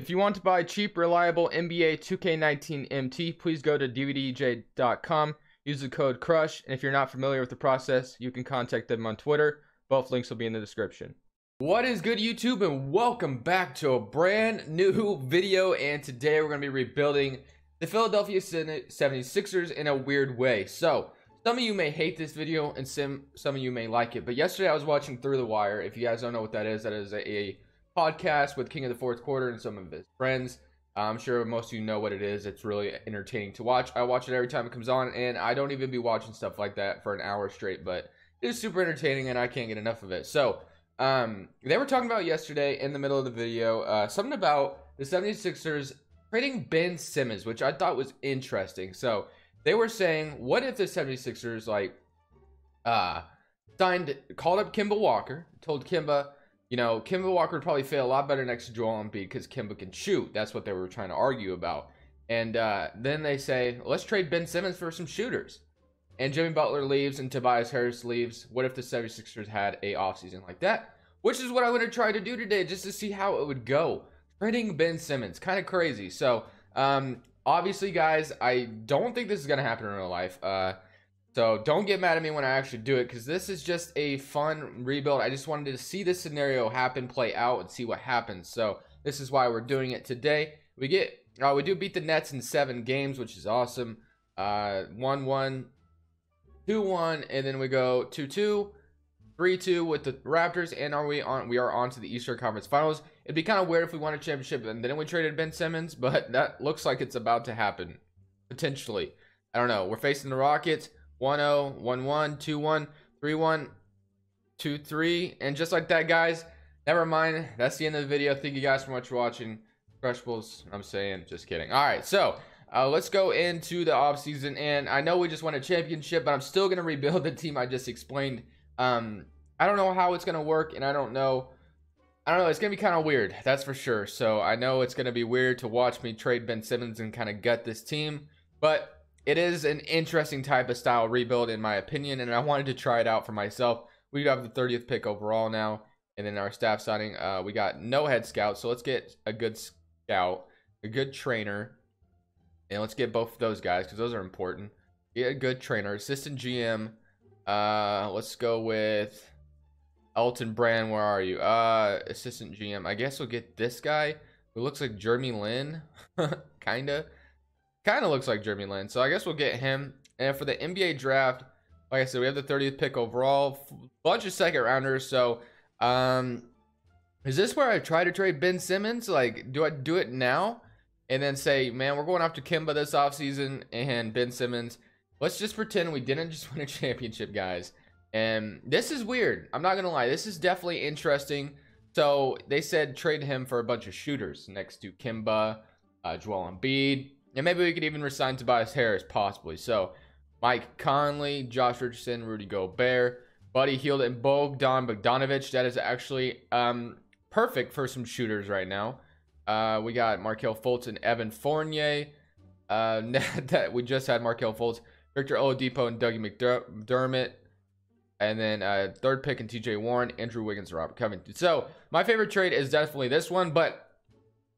If you want to buy cheap, reliable NBA 2K19 MT, please go to dvdj.com. Use the code CRUSH. And if you're not familiar with the process, you can contact them on Twitter. Both links will be in the description. What is good, YouTube, and welcome back to a brand new video. And today we're going to be rebuilding the Philadelphia 76ers in a weird way. So some of you may hate this video and some of you may like it. But yesterday I was watching Through the Wire. If you guys don't know what that is a podcast with King of the Fourth Quarter and some of his friends. I'm sure most of you know what it is. It's really entertaining to watch. I watch it every time it comes on, and I don't even be watching stuff like that for an hour straight, but it is super entertaining and I can't get enough of it. So they were talking about yesterday in the middle of the video something about the 76ers trading Ben Simmons, which I thought was interesting. So they were saying, what if the 76ers called up Kemba Walker, told Kemba, you know, Kemba Walker would probably feel a lot better next to Joel Embiid because Kemba can shoot. That's what they were trying to argue about. And then they say, let's trade Ben Simmons for some shooters. And Jimmy Butler leaves and Tobias Harris leaves. What if the 76ers had a offseason like that? Which is what I'm going to try to do today, just to see how it would go. Trading Ben Simmons. Kind of crazy. So, obviously, guys, I don't think this is going to happen in real life. So don't get mad at me when I actually do it, because this is just a fun rebuild. I just wanted to see this scenario happen, play out, and see what happens. So this is why we're doing it today. We do beat the Nets in 7 games, which is awesome. 1-1, 2-1, and then we go 2-2, 3-2 with the Raptors, and we are on to the Eastern Conference Finals. It'd be kind of weird if we won a championship and then we traded Ben Simmons, but that looks like it's about to happen potentially. I don't know. We're facing the Rockets. 1-0, 1-1, 2-1, 3-1, 2-3, and just like that, guys, never mind. That's the end of the video. Thank you guys so much for watching. Crushables, I'm saying, just kidding. All right, so let's go into the offseason, and I know we just won a championship, but I'm still going to rebuild the team I just explained. I don't know how it's going to work, and I don't know. It's going to be kind of weird, that's for sure. So I know it's going to be weird to watch me trade Ben Simmons and kind of gut this team, but it is an interesting type of style rebuild in my opinion, and I wanted to try it out for myself. We have the 30th pick overall now, and then our staff signing, we got no head scout, so let's get a good scout, a good trainer, and let's get both of those guys because those are important. Get a good trainer, assistant GM. Let's go with Elton Brand. Where are you? Assistant GM. I guess we'll get this guy who looks like Jeremy Lin, kind of looks like Jeremy Lin, so I guess we'll get him. And for the NBA draft, like I said, we have the 30th pick overall, bunch of second rounders. So is this where I try to trade Ben Simmons? Like, do I do it now and then say, man, we're going after Kemba this offseason and Ben Simmons? Let's just pretend we didn't just win a championship, guys. And this is weird, I'm not gonna lie. This is definitely interesting. So they said trade him for a bunch of shooters next to Kemba, Joel Embiid, and maybe we could even resign Tobias Harris, possibly. So, Mike Conley, Josh Richardson, Rudy Gobert, Buddy Hield, and Bogdan Bogdanovic. That is actually perfect for some shooters right now. We got Markelle Fultz and Evan Fournier. That we just had Markelle Fultz, Victor Oladipo, and Dougie McDermott. And then third pick and TJ Warren, Andrew Wiggins, and Robert Covington. So, my favorite trade is definitely this one, but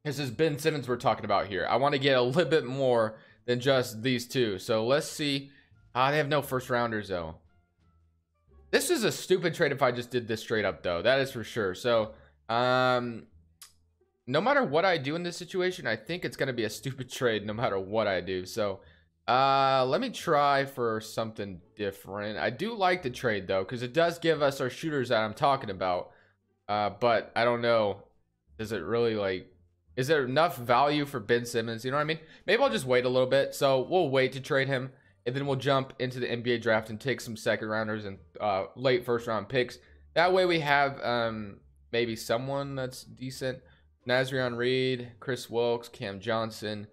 this is Ben Simmons we're talking about here. I want to get a little bit more than just these two. So let's see. They have no first rounders though. This is a stupid trade if I just did this straight up though. That is for sure. So no matter what I do in this situation, I think it's going to be a stupid trade no matter what I do. So let me try for something different. I do like the trade though, because it does give us our shooters that I'm talking about. But I don't know. Does it really is there enough value for Ben Simmons? You know what I mean? Maybe I'll just wait a little bit. So we'll wait to trade him, and then we'll jump into the NBA draft and take some second rounders and late first round picks. That way we have maybe someone that's decent. Nazrion Reed, Chris Wilkes, Cam Johnson,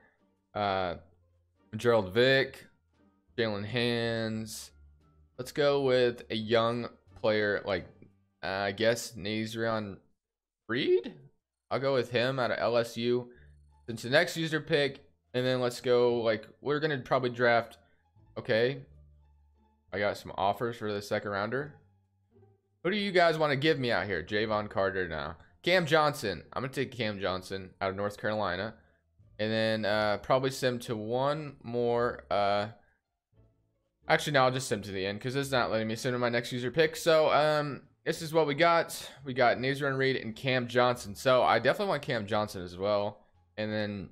Gerald Vick, Jalen Hands. Let's go with a young player like I guess Nazrion Reed. I'll go with him out of LSU since the next user pick. And then let's go, we're going to probably draft. Okay. I got some offers for the second rounder. Who do you guys want to give me out here? Javon Carter now. Cam Johnson. I'm gonna take Cam Johnson out of North Carolina, and then probably sim to one more. Actually, no, I'll just sim to the end because it's not letting me sim to my next user pick. So this is what we got. We got Nazarene Reed and Cam Johnson. So I definitely want Cam Johnson as well. And then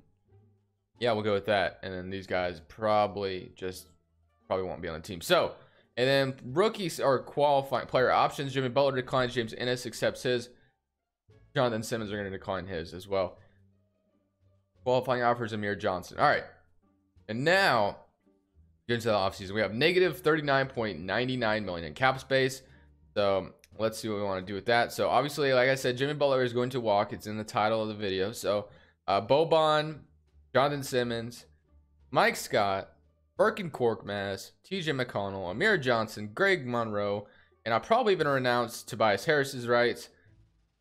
yeah, we'll go with that. And then these guys probably won't be on the team. So and then rookies or qualifying player options. Jimmy Butler declines. James Ennis accepts his. Jonathan Simmons are going to decline his as well. Qualifying offers Amir Johnson. All right. And now, get into the offseason. We have negative $39.99 million in cap space. So let's see what we want to do with that. So obviously, like I said, Jimmy Butler is going to walk. It's in the title of the video. So Boban, Jonathan Simmons, Mike Scott, Birkin Korkmaz, TJ McConnell, Amir Johnson, Greg Monroe, and I'll probably even renounce Tobias Harris's rights.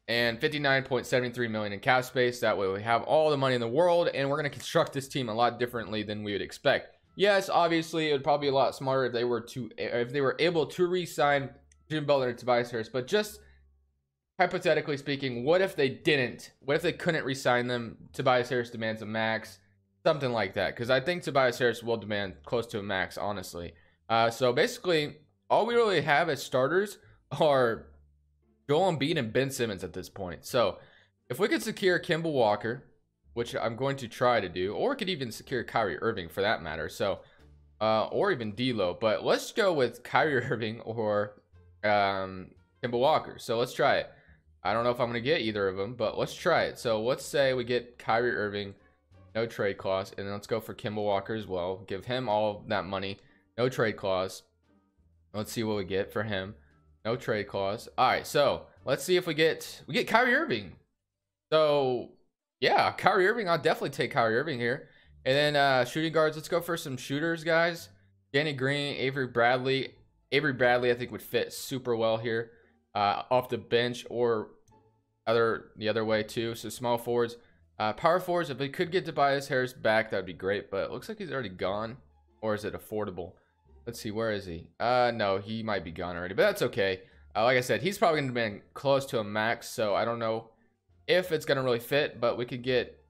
And $59.73 million in cap space. That way we have all the money in the world, and we're going to construct this team a lot differently than we would expect. Yes, obviously it would probably be a lot smarter if they were able to re-sign Jimmy Butler and Tobias Harris. But just hypothetically speaking, what if they didn't? What if they couldn't re-sign them? Tobias Harris demands a max, something like that. Because I think Tobias Harris will demand close to a max, honestly. So basically, all we really have as starters are Joel Embiid and Ben Simmons at this point. So if we could secure Kemba Walker, which I'm going to try to do, or could even secure Kyrie Irving for that matter. So, or even D'Lo, but let's go with Kyrie Irving or Kemba Walker. So let's try it. I don't know if I'm going to get either of them, but let's try it. So let's say we get Kyrie Irving, no trade clause, and then let's go for Kemba Walker as well. Give him all that money, no trade clause. Let's see what we get for him. No trade clause. All right, so let's see if we get Kyrie Irving. So yeah, Kyrie Irving. I'll definitely take Kyrie Irving here. And then shooting guards. Let's go for some shooters, guys. Danny Green, Avery Bradley. Avery Bradley, I think, would fit super well here, off the bench or the other way too. So small forwards, power forwards. If we could get Tobias Harris back, that'd be great. But it looks like he's already gone, or is it affordable? Let's see, where is he? No, he might be gone already, but that's okay. Like I said, he's probably going to be close to a max, so I don't know if it's going to really fit, but we could get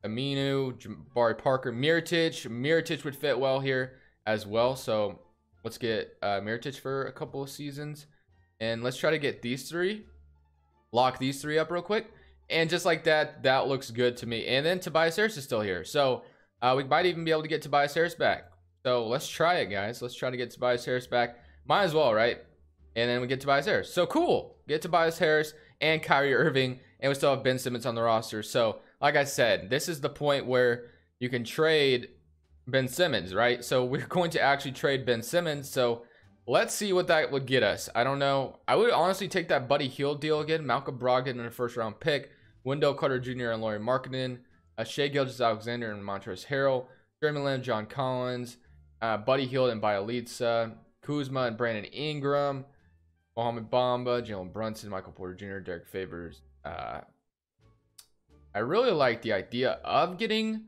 Aminu, Jabari Parker, Mirotic. Mirotic would fit well here as well, so let's get Mirotic for a couple of seasons, and let's try to get these three. Lock these three up real quick, and just like that, that looks good to me. And then Tobias Harris is still here, so we might even be able to get Tobias Harris back. So let's try it, guys. Let's try to get Tobias Harris back. Might as well, right? And then we get Tobias Harris. So cool. Get Tobias Harris and Kyrie Irving. And we still have Ben Simmons on the roster. So like I said, this is the point where you can trade Ben Simmons, right? So we're going to actually trade Ben Simmons. So let's see what that would get us. I don't know. I would honestly take that Buddy Hield deal again. Malcolm Brogdon in a first-round pick. Wendell Carter Jr. and Lauri Markkanen. Shai Gilgeous-Alexander and Montrezl Harrell. Jeremy Lamb, John Collins. Buddy Hield and Bielitsa, Kuzma and Brandon Ingram, Mohamed Bamba, Jalen Brunson, Michael Porter Jr., Derek Favors. I really like the idea of getting,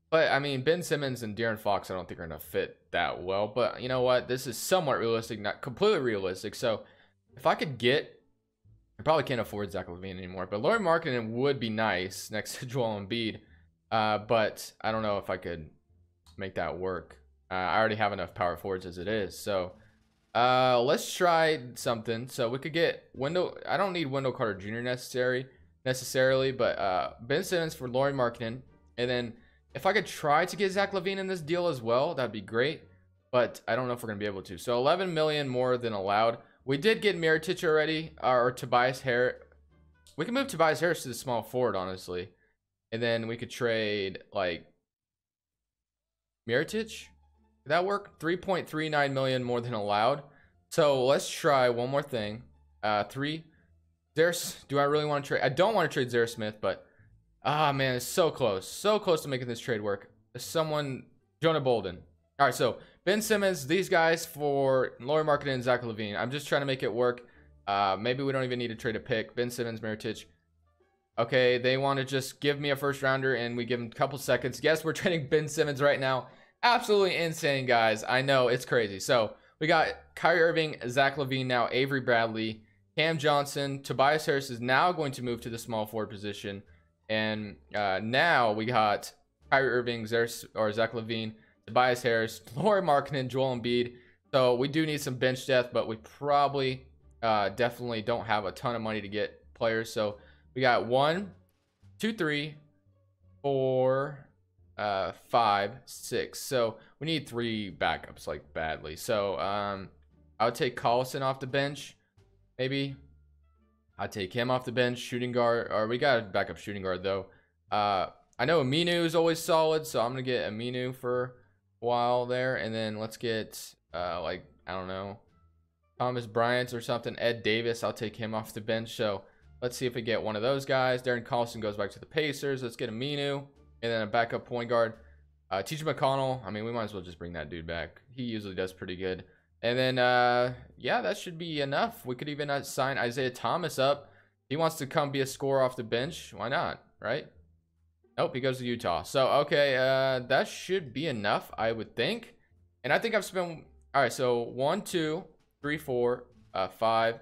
but I mean, Ben Simmons and De'Aaron Fox I don't think are going to fit that well, but you know what? This is somewhat realistic, not completely realistic. So if I could get, I probably can't afford Zach LaVine anymore, but Lauri Markkanen would be nice next to Joel Embiid, but I don't know if I could make that work. I already have enough power forwards as it is. So let's try something. So we could get Wendell. I don't need Wendell Carter Jr. necessarily, but Ben Simmons for Lauri Markkanen. And then if I could try to get Zach LaVine in this deal as well, that'd be great. But I don't know if we're going to be able to. So 11 million more than allowed. We did get Mirotic already, or Tobias Harris. We can move Tobias Harris to the small forward, honestly. And then we could trade, like, Mirotic. Did that work? 3.39 million more than allowed. So let's try one more thing. Do I really want to trade? I don't want to trade Zaire Smith, but man, it's so close to making this trade work. Jonah Bolden. All right, so Ben Simmons, these guys for Lauri Markkanen and Zach LaVine. I'm just trying to make it work. Maybe we don't even need to trade a pick. Ben Simmons, Mirotic. Okay, they want to just give me a first rounder and we give them a couple seconds. Yes, we're trading Ben Simmons right now. Absolutely insane, guys. I know, it's crazy. So we got Kyrie Irving, Zach LaVine now, Avery Bradley, Cam Johnson. Tobias Harris is now going to move to the small forward position. And now we got Kyrie Irving, Zach LaVine, Tobias Harris, Lauri Markkanen, Joel Embiid. So we do need some bench depth, but we probably definitely don't have a ton of money to get players. So we got 1, 2, 3, 4, 5, 6. So we need 3 backups like badly. So I would take Collison off the bench. Maybe I'd take him off the bench. Shooting guard, or we got a backup shooting guard though. I know Aminu is always solid, so I'm gonna get Aminu for a while there, and then let's get like, I don't know, Thomas Bryant or something. Ed Davis, I'll take him off the bench. So let's see if we get one of those guys. Darren Collison goes back to the Pacers. Let's get Aminu, and then a backup point guard. TJ McConnell, I mean, we might as well just bring that dude back. He usually does pretty good. And then yeah, that should be enough. We could even sign Isaiah Thomas up. He wants to come be a scorer off the bench. Why not, right? Nope, he goes to Utah. So okay, that should be enough, I would think. And I think I've spent, all right, so 1, 2, 3, 4, 5,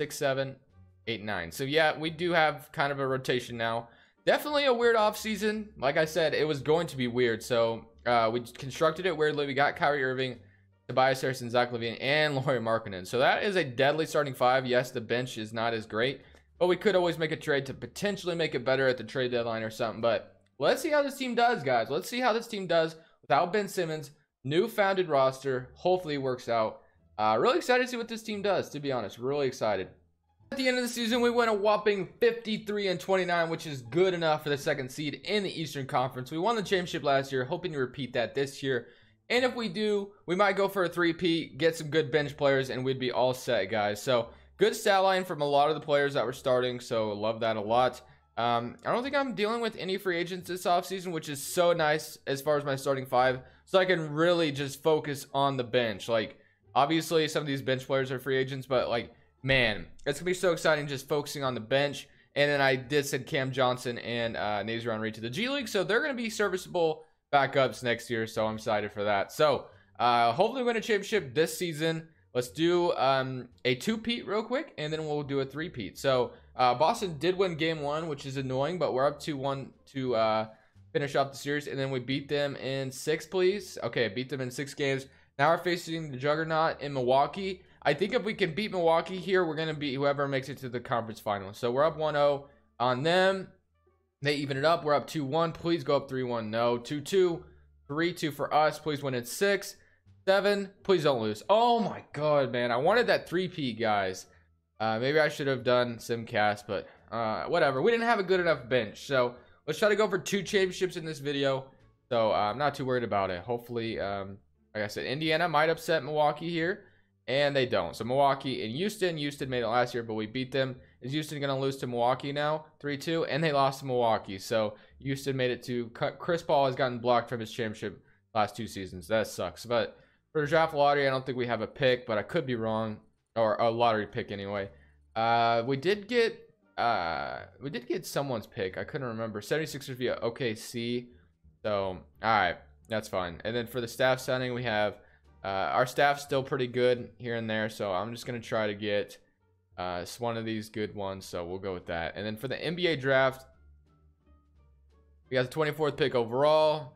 6, 7, 8, 9. So yeah, we do have kind of a rotation now. Definitely a weird offseason. Like I said, it was going to be weird. So we constructed it weirdly. We got Kyrie Irving, Tobias Harris, and Zach LaVine, and Lauri Markkanen. So that is a deadly starting 5. Yes, the bench is not as great, but we could always make a trade to potentially make it better at the trade deadline or something. But let's see how this team does, guys. Let's see how this team does without Ben Simmons. New founded roster. Hopefully it works out. Really excited to see what this team does, to be honest. Really excited. At the end of the season, we went a whopping 53-29, which is good enough for the 2nd seed in the Eastern Conference. We won the championship last year, hoping to repeat that this year. And if we do, we might go for a 3-peat, get some good bench players, and we'd be all set, guys. So good stat line from a lot of the players that were starting, so love that a lot. I don't think I'm dealing with any free agents this offseason, which is so nice as far as my starting 5, so I can really just focus on the bench. Like, obviously, some of these bench players are free agents, but like, man, it's gonna be so exciting just focusing on the bench. And then I did send Cam Johnson and Naziron Reed to the G League, so they're gonna be serviceable backups next year, so I'm excited for that. So hopefully win a championship this season. Let's do a 2-peat real quick, and then we'll do a 3-peat. So Boston did win game 1, which is annoying, but we're up 2-1 to finish off the series, and then we beat them in 6, please. Okay, beat them in 6 games. Now we're facing the juggernaut in Milwaukee. I think if we can beat Milwaukee here, we're going to beat whoever makes it to the conference finals. So we're up 1-0 on them. They even it up. We're up 2-1. Please go up 3-1. No. 2-2. 3-2 for us. Please win in 6. 7. Please don't lose. Oh my god, man. I wanted that 3-peat, guys. Maybe I should have done Simcast, but whatever. We didn't have a good enough bench. So let's try to go for 2 championships in this video. So I'm not too worried about it. Hopefully, like I said, Indiana might upset Milwaukee here. And they don't. So Milwaukee and Houston. Houston made it last year, but we beat them. Is Houston going to lose to Milwaukee now? 3-2. And they lost to Milwaukee. So Houston made it to... Chris Paul has gotten blocked from his championship last 2 seasons. That sucks. But for the draft lottery, I don't think we have a pick, but I could be wrong. Or a lottery pick anyway. We did get someone's pick. I couldn't remember. 76ers via OKC. So, alright. That's fine. And then for the staff signing, we have... our staff's still pretty good here and there, so I'm just going to try to get one of these good ones, so we'll go with that. And then for the NBA draft, we got the 24th pick overall.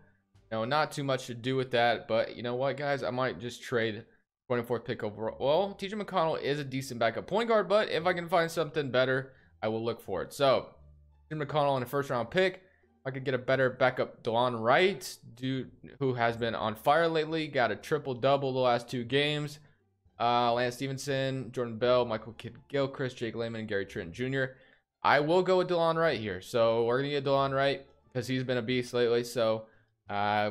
You know, not too much to do with that, but you know what, guys? I might just trade 24th pick overall. Well, TJ McConnell is a decent backup point guard, but if I can find something better, I will look for it. So, TJ McConnell on a first-round pick. I could get a better backup DeLon Wright, dude who has been on fire lately. Got a triple-double the last 2 games. Lance Stevenson, Jordan Bell, Michael Kidd-Gilchrist, Jake Layman, and Gary Trent Jr. I will go with DeLon Wright here. So we're going to get DeLon Wright because he's been a beast lately. So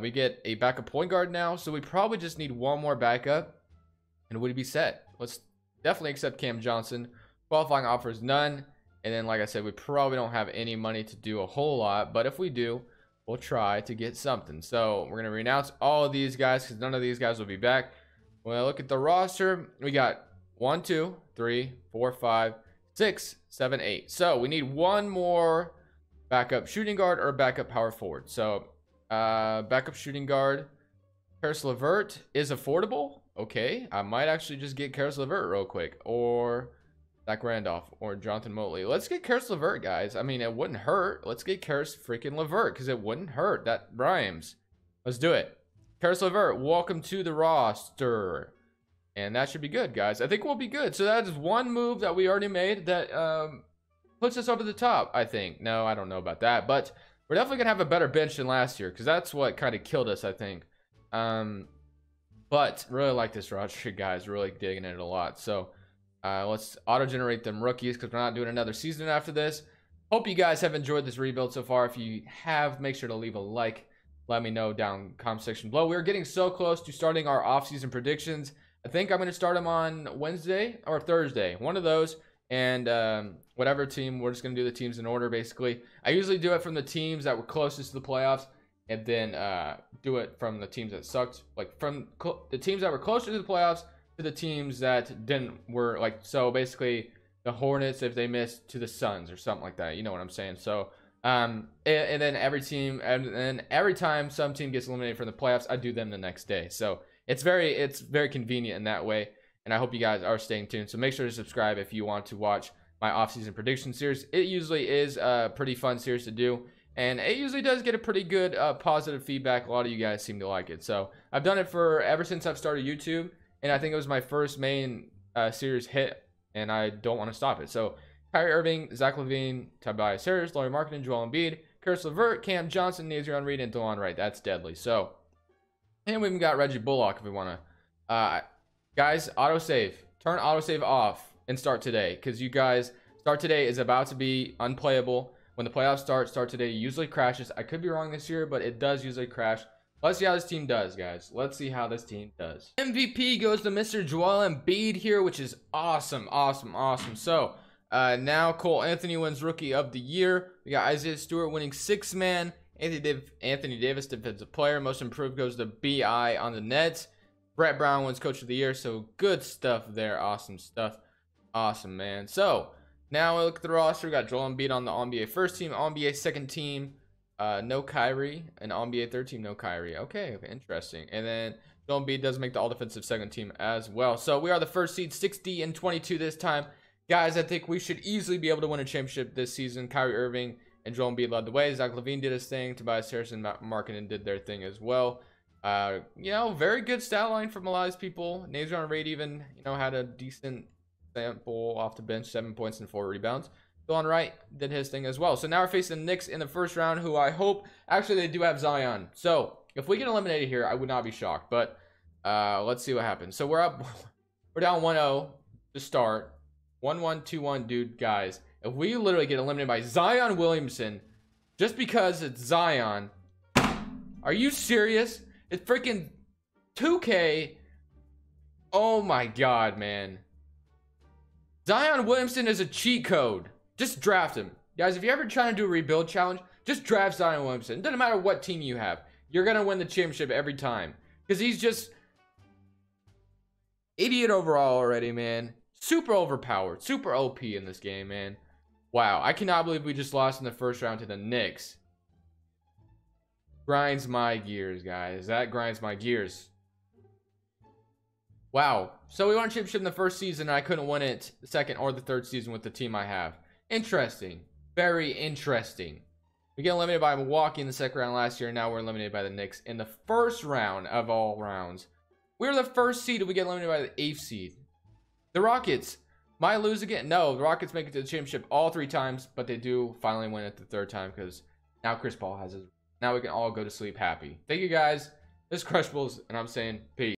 we get a backup point guard now. So we probably just need one more backup, and we'd be set. Let's definitely accept Cam Johnson. Qualifying offers none. And then, like I said, we probably don't have any money to do a whole lot. But if we do, we'll try to get something. So we're going to renounce all of these guys because none of these guys will be back. When I look at the roster, we got 1, 2, 3, 4, 5, 6, 7, 8. So we need one more backup shooting guard or backup power forward. So backup shooting guard, Karis LeVert is affordable. Okay, I might actually just get Karis LeVert real quick. Or Zach Randolph or Jonathan Motley. Let's get Karis LeVert, guys. I mean, it wouldn't hurt. Let's get Karis freaking LeVert because it wouldn't hurt. That rhymes. Let's do it. Karis LeVert, welcome to the roster. And that should be good, guys. I think we'll be good. So that is one move that we already made that puts us over the top, I think. No, I don't know about that. But we're definitely going to have a better bench than last year because that's what kind of killed us, I think. But really like this roster, guys. Really digging it a lot. So let's auto-generate them rookies because we're not doing another season after this. Hope you guys have enjoyed this rebuild so far. If you have, make sure to leave a like. Let me know down in the comment section below. We're getting so close to starting our off-season predictions. I think I'm going to start them on Wednesday or Thursday. One of those. And whatever team, we're just going to do the teams in order, basically. I usually do it from the teams that were closest to the playoffs. And then do it from the teams that sucked. Like from the teams that were closer to the playoffs to the teams that were like, so basically the Hornets if they missed to the Suns or something like that. You know what I'm saying? So and then every team, and then every time some team gets eliminated from the playoffs, I do them the next day. So it's very convenient in that way. And I hope you guys are staying tuned. So make sure to subscribe if you want to watch my off-season prediction series. It usually is a pretty fun series to do. And it usually does get a pretty good positive feedback. A lot of you guys seem to like it. So I've done it for ever since I've started YouTube. And I think it was my first main series hit. And I don't want to stop it. So Kyrie Irving, Zach LaVine, Tobias Harris, Lauri Markkanen, Joel Embiid, Karis LeVert, Cam Johnson, Nazion Reed, and DeLon Wright. That's deadly. So, and we even got Reggie Bullock if we want to. Guys, autosave. Turn autosave off and start today. Because you guys, start today is about to be unplayable. When the playoffs start today usually crashes. I could be wrong this year, but it does usually crash. Let's see how this team does, guys. Let's see how this team does. MVP goes to Mr. Joel Embiid here, which is awesome, awesome, awesome. So, now Cole Anthony wins Rookie of the Year. We got Isaiah Stewart winning 6-man. Anthony Davis, Defensive Player. Most Improved goes to B.I. on the Nets. Brett Brown wins Coach of the Year. So, good stuff there. Awesome stuff. Awesome, man. So, now we look at the roster. We got Joel Embiid on the NBA first team, NBA second team, no Kyrie, and NBA third team, no Kyrie. Okay, interesting. And then Joel Embiid does make the all-defensive second team as well. So we are the first seed, 60-22 this time. Guys, I think we should easily be able to win a championship this season. Kyrie Irving and Joel Embiid led the way. Zach LaVine did his thing. Tobias Harris and Markkanen did their thing as well. You know, very good stat line from a lot of people. Nazion Reed even, you know, had a decent sample off the bench, 7 points and 4 rebounds. DeLon Wright did his thing as well. So now we're facing the Knicks in the first round, who I hope, actually they do have Zion. So if we get eliminated here, I would not be shocked. But let's see what happens. So we're down 1-0 to start. 1-1, 2-1, dude, guys. If we literally get eliminated by Zion Williamson, just because it's Zion, are you serious? It's freaking 2K. Oh my God, man. Zion Williamson is a cheat code. Just draft him. Guys, if you're ever trying to do a rebuild challenge, just draft Zion Williamson. It doesn't matter what team you have. You're going to win the championship every time. Because he's just idiot overall already, man. Super overpowered. Super OP in this game, man. Wow. I cannot believe we just lost in the first round to the Knicks. Grinds my gears, guys. That grinds my gears. Wow. So we won a championship in the first season, and I couldn't win it the second or the third season with the team I have. Interesting. Very interesting. We get eliminated by Milwaukee in the second round last year, and now we're eliminated by the Knicks in the first round of all rounds. We were the first seed, and we get eliminated by the 8th seed. The Rockets might lose again. No, the Rockets make it to the championship all 3 times, but they do finally win it the 3rd time because now Chris Paul has his. Now we can all go to sleep happy. Thank you guys. This is Crush Bulls, and I'm saying peace.